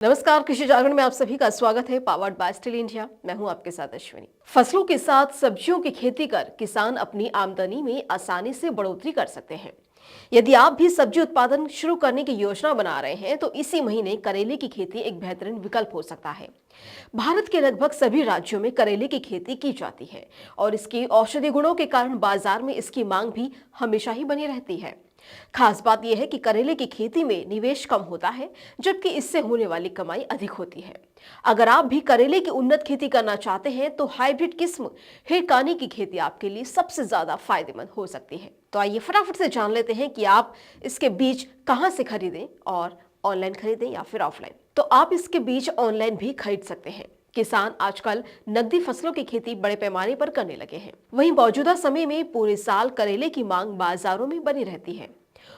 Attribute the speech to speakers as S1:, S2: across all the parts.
S1: नमस्कार, कृषि जागरण में आप सभी का स्वागत है। Powered by still India. मैं हूं आपके साथ अश्विनी। फसलों के साथ सब्जियों की खेती कर किसान अपनी आमदनी में आसानी से बढ़ोतरी कर सकते हैं। यदि आप भी सब्जी उत्पादन शुरू करने की योजना बना रहे हैं तो इसी महीने करेले की खेती एक बेहतरीन विकल्प हो सकता है। भारत के लगभग सभी राज्यों में करेले की खेती की जाती है और इसके औषधीय गुणों के कारण बाजार में इसकी मांग भी हमेशा ही बनी रहती है। खास बात यह है कि करेले की खेती में निवेश कम होता है, जबकि इससे होने वाली कमाई अधिक होती है। अगर आप भी करेले की उन्नत खेती करना चाहते हैं तो हाइब्रिड किस्म हिरकानी की खेती आपके लिए सबसे ज्यादा फायदेमंद हो सकती है। तो आइए फटाफट से जान लेते हैं कि आप इसके बीज कहां से खरीदें, और ऑनलाइन खरीदें या फिर ऑफलाइन। तो आप इसके बीज ऑनलाइन भी खरीद सकते हैं। किसान आजकल नकदी फसलों की खेती बड़े पैमाने पर करने लगे हैं। वहीं मौजूदा समय में पूरे साल करेले की मांग बाजारों में बनी रहती है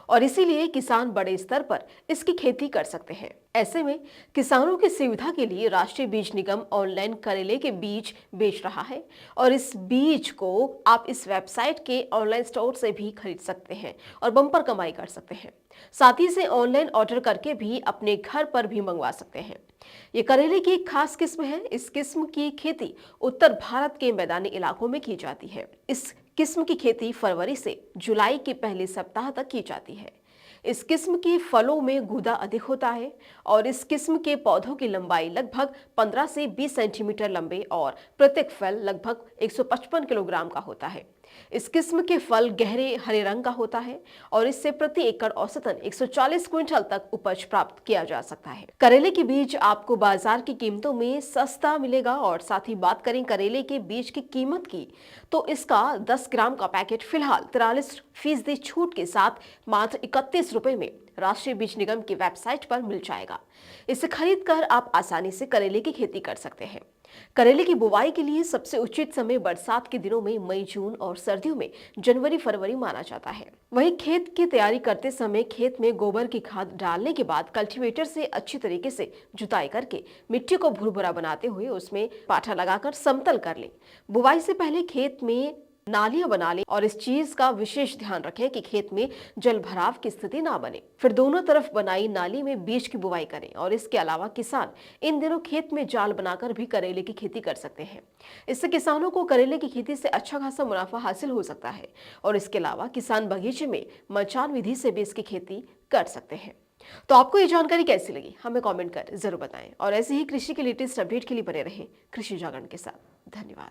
S1: और इसीलिए किसान बड़े स्तर पर इसकी खेती कर सकते हैं। ऐसे में किसानों की सुविधा के लिए राष्ट्रीय बीज निगम ऑनलाइन करेले के बीज बेच रहा है और इस बीज को आप इस वेबसाइट के ऑनलाइन स्टोर से भी खरीद सकते हैं और बम्पर कमाई कर सकते हैं। साथ ही से ऑनलाइन ऑर्डर करके भी अपने घर पर भी मंगवा सकते हैं। ये करेले की एक खास किस्म है। इस किस्म की खेती उत्तर भारत के मैदानी इलाकों में की जाती है। इस किस्म की खेती फरवरी से जुलाई के पहले सप्ताह तक की जाती है। इस किस्म के फलों में गूदा अधिक होता है और इस किस्म के पौधों की लंबाई लगभग 15 से 20 सेंटीमीटर लंबे और प्रत्येक फल लगभग 155 किलोग्राम का होता है। इस किस्म के फल गहरे हरे रंग का होता है और इससे प्रति एकड़ औसतन 140 क्विंटल तक उपज प्राप्त किया जा सकता है। करेले के बीज आपको बाजार की कीमतों में सस्ता मिलेगा। और साथ ही बात करें करेले के बीज की कीमत की, तो इसका 10 ग्राम का पैकेट फिलहाल 43% छूट के साथ मात्र 31 रुपए में राष्ट्रीय बीज निगम की वेबसाइट पर मिल जाएगा। इसे खरीद कर आप आसानी से करेले की खेती कर सकते हैं। करेले की बुवाई के लिए सबसे उचित समय बरसात के दिनों में मई जून और सर्दियों में जनवरी फरवरी माना जाता है। वहीं खेत की तैयारी करते समय खेत में गोबर की खाद डालने के बाद कल्टीवेटर से अच्छी तरीके से जुताई करके मिट्टी को भुरभुरा बनाते हुए उसमें पाठा लगाकर समतल कर लें। बुवाई से पहले खेत में नालियां बना लें और इस चीज का विशेष ध्यान रखें कि खेत में जल भराव की स्थिति ना बने। फिर दोनों तरफ बनाई नाली में बीज की बुवाई करें। और इसके अलावा किसान इन दिनों खेत में जाल बनाकर भी करेले की खेती कर सकते हैं। इससे किसानों को करेले की खेती से अच्छा खासा मुनाफा हासिल हो सकता है। और इसके अलावा किसान बगीचे में मचान विधि से भी इसकी खेती कर सकते हैं। तो आपको ये जानकारी कैसी लगी, हमें कमेंट कर जरूर बताएं। और ऐसे ही कृषि के लेटेस्ट अपडेट के लिए बने रहें कृषि जागरण के साथ। धन्यवाद।